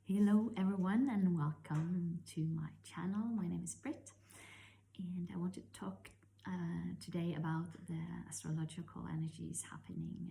Hello everyone and welcome to my channel. My name is Britt and I want to talk today about the astrological energies happening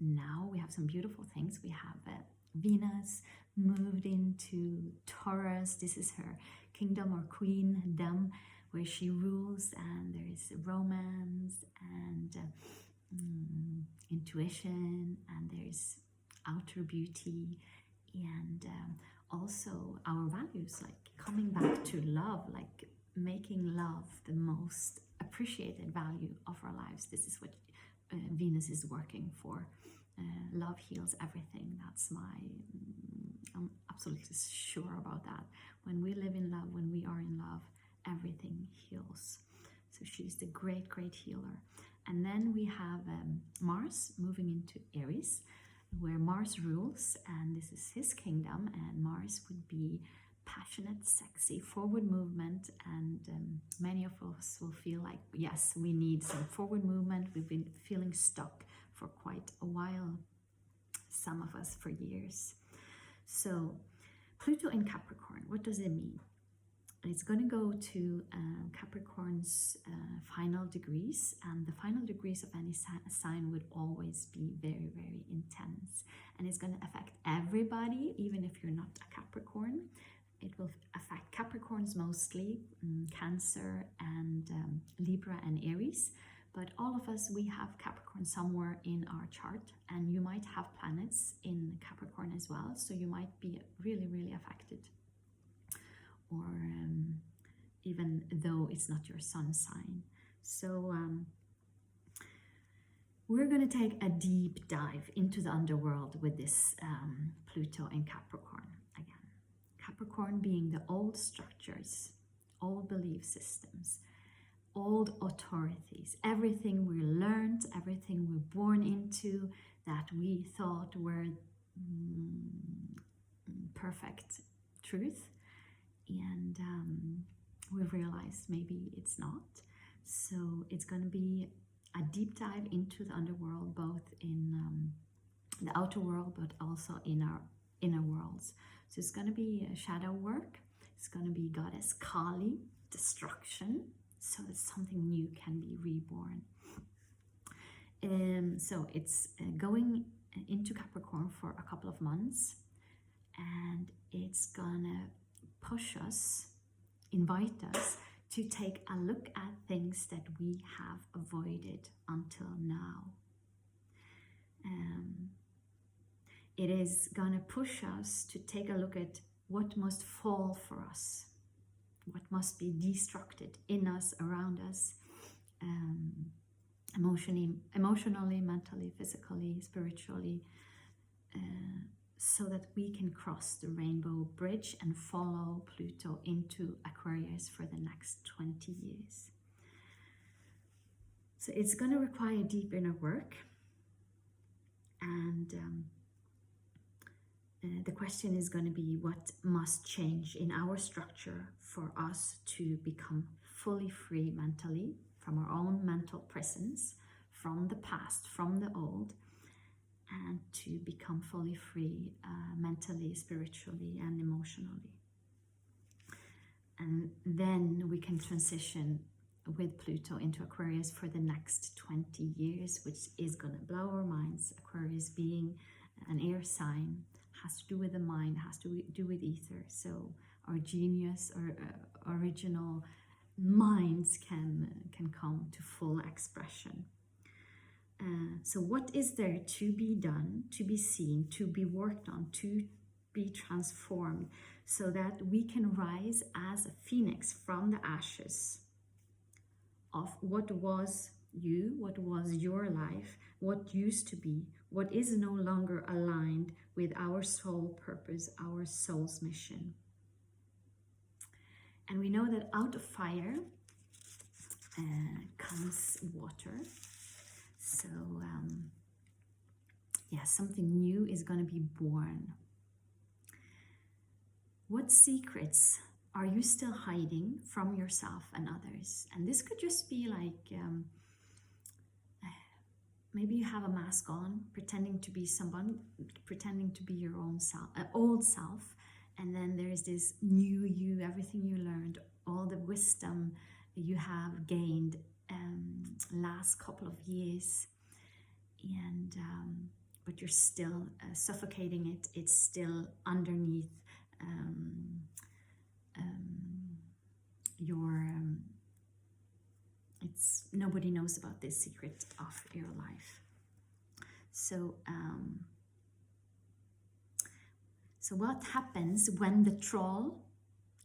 now. We have some beautiful things. We have Venus moved into Taurus. This is her kingdom or queendom where she rules, and there is romance and intuition, and there's outer beauty, and also our values, like coming back to love, like making love the most appreciated value of our lives. This is what Venus is working for. Love heals everything. That's I'm absolutely sure about that. When we live in love, when we are in love, everything heals. So she's the great healer. And then we have Mars moving into Aries, where Mars rules, and this is his kingdom, and Mars would be passionate, sexy, forward movement, and many of us will feel like, yes, we need some forward movement. We've been feeling stuck for quite a while, some of us for years. So Pluto in Capricorn, what does it mean? It's going to go to Capricorn's final degrees, and the final degrees of any sign would always be very intense, and it's going to affect everybody, even if you're not a Capricorn. It will affect Capricorns mostly, Cancer and Libra and Aries, but all of us, we have Capricorn somewhere in our chart, and you might have planets in Capricorn as well, so you might be really affected, or even though it's not your sun sign. So we're going to take a deep dive into the underworld with this Pluto and Capricorn again. Capricorn being the old structures, old belief systems, old authorities, everything we learned, everything we're born into that we thought were perfect truth. And we've realized maybe it's not. So it's going to be a deep dive into the underworld, both in the outer world, but also in our inner worlds. So it's going to be shadow work. It's going to be goddess Kali, destruction, so that something new can be reborn. So it's going into Capricorn for a couple of months, and it's gonna push us, invite us to take a look at things that we have avoided until now. It is gonna push us to take a look at what must fall for us, what must be destructed in us, around us, emotionally, mentally, physically, spiritually, so that we can cross the rainbow bridge and follow Pluto into Aquarius for the next 20 years. So it's going to require deep inner work, and the question is going to be, what must change in our structure for us to become fully free mentally from our own mental prisons, from the past, from the old, and to become fully free mentally, spiritually, and emotionally. And then we can transition with Pluto into Aquarius for the next 20 years, which is going to blow our minds. Aquarius being an air sign has to do with the mind, has to do with ether. So our genius or original minds can come to full expression. So what is there to be done, to be seen, to be worked on, to be transformed, so that we can rise as a phoenix from the ashes of what was you, what was your life, what used to be, what is no longer aligned with our soul purpose, our soul's mission. And we know that out of fire comes water. So yeah, something new is going to be born. What secrets are you still hiding from yourself and others? And this could just be like, maybe you have a mask on, pretending to be someone, pretending to be your own self, old self, And then there's this new you, everything you learned, all the wisdom you have gained last couple of years, and but you're still suffocating it. It's still underneath your it's nobody knows about this secret of your life. So so what happens when the troll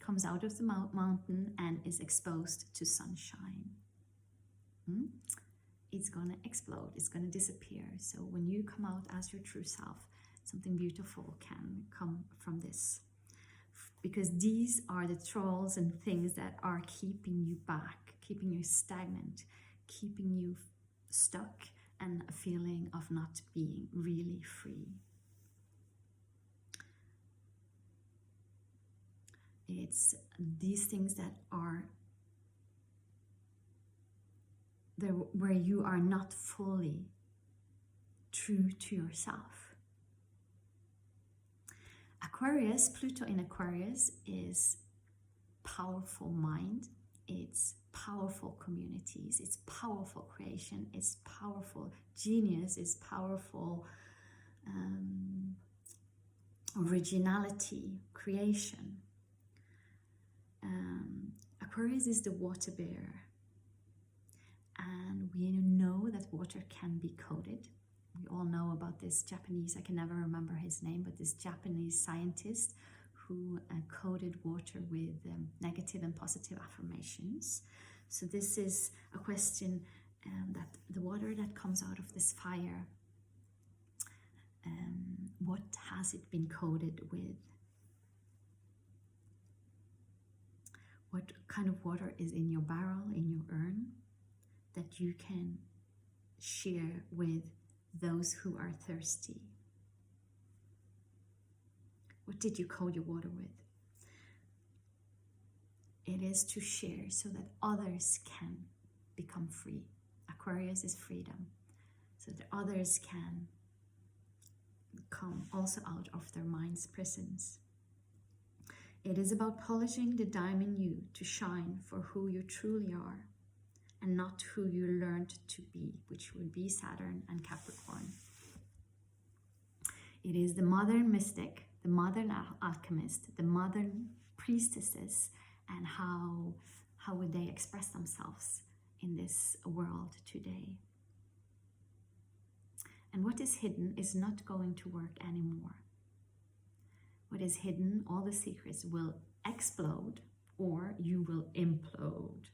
comes out of the mountain and is exposed to sunshine? It's gonna explode, it's gonna disappear. So when you come out as your true self, something beautiful can come from this. Because these are the trolls and things that are keeping you back, keeping you stagnant, keeping you stuck, and a feeling of not being really free. It's these things that are there where you are not fully true to yourself. Aquarius, Pluto in Aquarius is powerful mind, it's powerful communities, it's powerful creation, it's powerful genius, it's powerful originality, creation. Aquarius is the water bearer, and we know that water can be coded. We all know about this Japanese, I can never remember his name, but this Japanese scientist who coded water with negative and positive affirmations. So this is a question that the water that comes out of this fire, what has it been coded with? What kind of water is in your barrel, in your urn, that you can share with those who are thirsty? What did you code your water with? It is to share so that others can become free. Aquarius is freedom. So that others can come also out of their mind's prisons. It is about polishing the diamond you to shine for who you truly are and not who you learned to be, which would be Saturn and Capricorn. It is the modern mystic, the modern alchemist, the modern priestesses, and how would they express themselves in this world today. And what is hidden is not going to work anymore. What is hidden, all the secrets will explode or you will implode.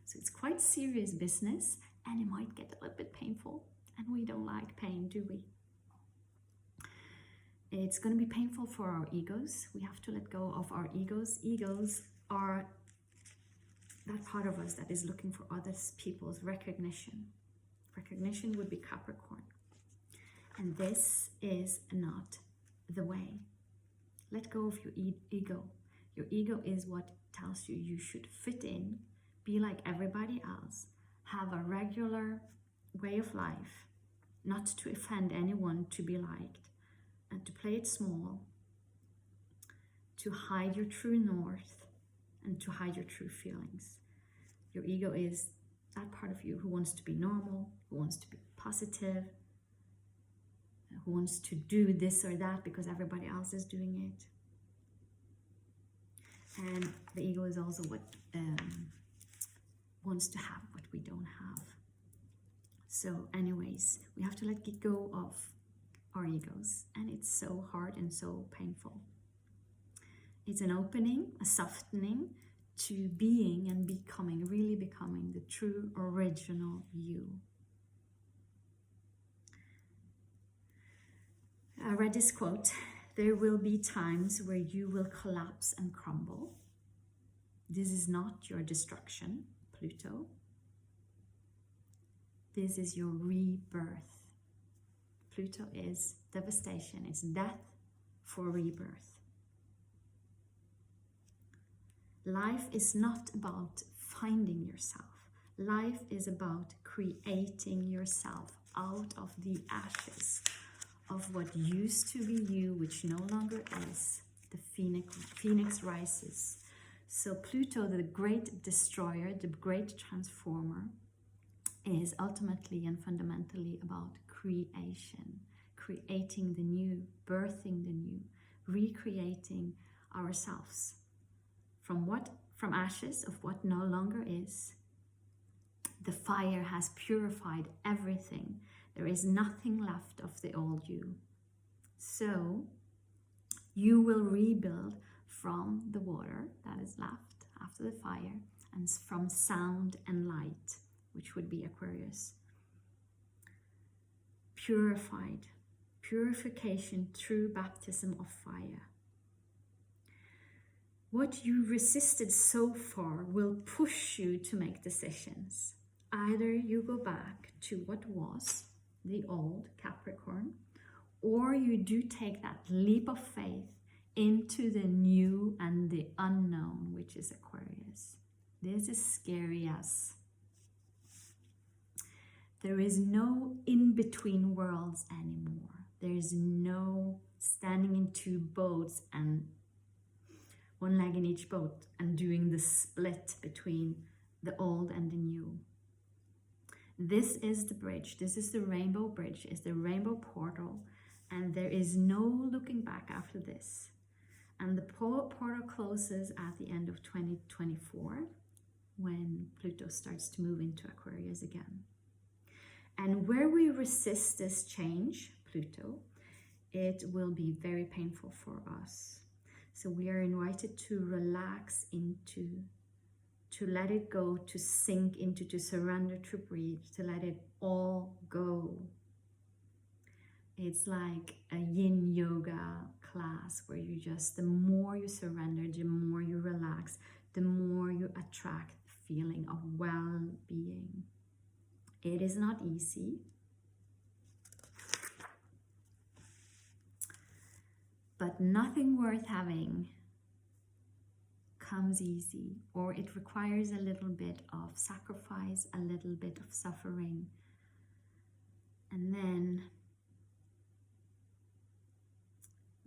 So it's quite serious business, and it might get a little bit painful, and we don't like pain, do we? It's going to be painful for our egos. We have to let go of our egos. Egos are that part of us that is looking for other people's recognition. Recognition would be Capricorn. And this is not the way. Let go of your ego. Your ego is what tells you you should fit in, be like everybody else, have a regular way of life, not to offend anyone, to be liked, and to play it small, to hide your true north, and to hide your true feelings. Your ego is that part of you who wants to be normal, who wants to be positive, who wants to do this or that because everybody else is doing it. And the ego is also what wants to have what we don't have. So anyways, we have to let go of our egos, and it's so hard and so painful. It's an opening, a softening to being and becoming, really becoming the true original you. I read this quote: there will be times where you will collapse and crumble. This is not your destruction, Pluto. This is your rebirth. Pluto is devastation, it's death for rebirth. Life is not about finding yourself. Life is about creating yourself out of the ashes of what used to be you, which no longer is, the phoenix rises. So Pluto, the great destroyer, the great transformer, is ultimately and fundamentally about creation, creating the new, birthing the new, recreating ourselves from ashes of what no longer is. The fire has purified everything. There is nothing left of the old you. So you will rebuild from the water that is left after the fire, and from sound and light, which would be Aquarius. Purified, purification through baptism of fire. What you resisted so far will push you to make decisions. Either you go back to what was, the old Capricorn, or you do take that leap of faith into the new and the unknown, which is Aquarius. This is scary as there is no in-between worlds anymore. There is no standing in two boats and one leg in each boat and doing the split between the old and the new. This is the bridge. This is the rainbow bridge. It's the rainbow portal. And there is no looking back after this. And the portal closes at the end of 2024 when Pluto starts to move into Aquarius again. And where we resist this change, Pluto, it will be very painful for us. So we are invited to relax into, to let it go, to sink into, to surrender, to breathe, to let it all go. It's like a yin yoga class where you just, the more you surrender, the more you relax, the more you attract the feeling of well-being. It is not easy, but nothing worth having comes easy, or it requires a little bit of sacrifice, a little bit of suffering, and then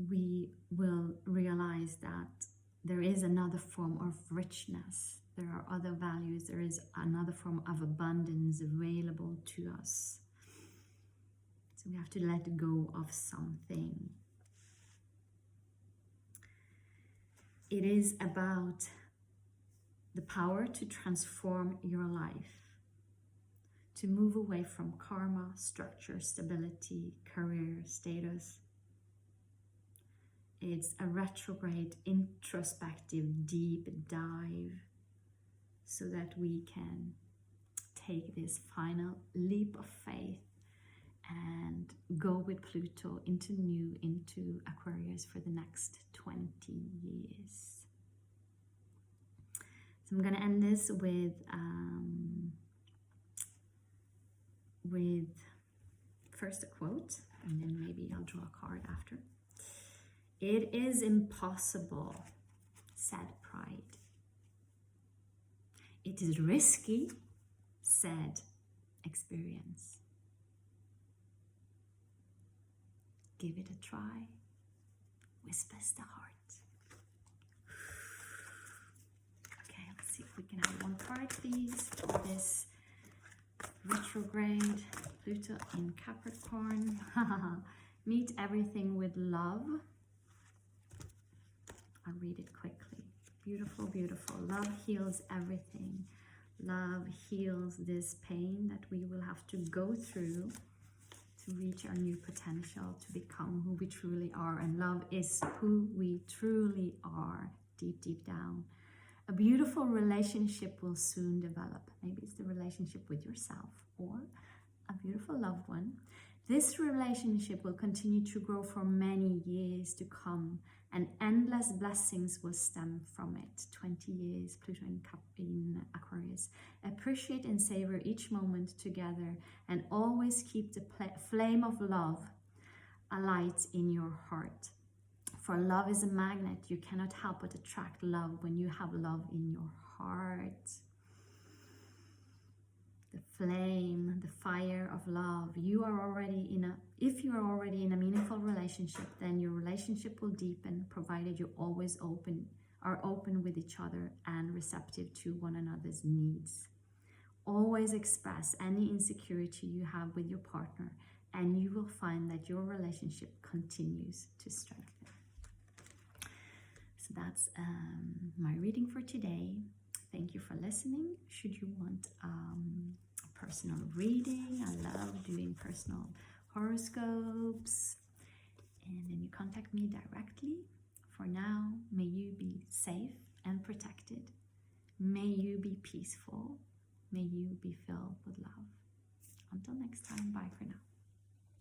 we will realize that there is another form of richness. There are other values. There is another form of abundance available to us. So we have to let go of something. It is about the power to transform your life, to move away from karma, structure, stability, career, status. It's a retrograde, introspective, deep dive so that we can take this final leap of faith and go with Pluto into Aquarius for the next 20 years. So I'm going to end this with first a quote, and then maybe I'll draw a card after. It is impossible, said pride. It is risky, said experience. Give it a try, whispers the heart. Okay, let's see if we can have one card, please, for this retrograde Pluto in Capricorn. Meet everything with love. I'll read it quickly. Beautiful, beautiful. Love heals everything. Love heals this pain that we will have to go through to reach our new potential, to become who we truly are. And love is who we truly are, deep, deep down. A beautiful relationship will soon develop. Maybe it's the relationship with yourself or a beautiful loved one. This relationship will continue to grow for many years to come, and endless blessings will stem from it. 20 years, Pluto in Aquarius. Appreciate and savor each moment together, and always keep the flame of love alight in your heart. For love is a magnet. You cannot help but attract love when you have love in your heart. The flame, the fire of love. You are already in a, if you are already in a meaningful relationship, then your relationship will deepen, provided you always are open with each other and receptive to one another's needs. Always express any insecurity you have with your partner, and you will find that your relationship continues to strengthen. So that's my reading for today. Thank you for listening. Should you want a personal reading, I love doing personal horoscopes, and then you contact me directly. For now, may you be safe and protected. May you be peaceful. May you be filled with love. Until next time.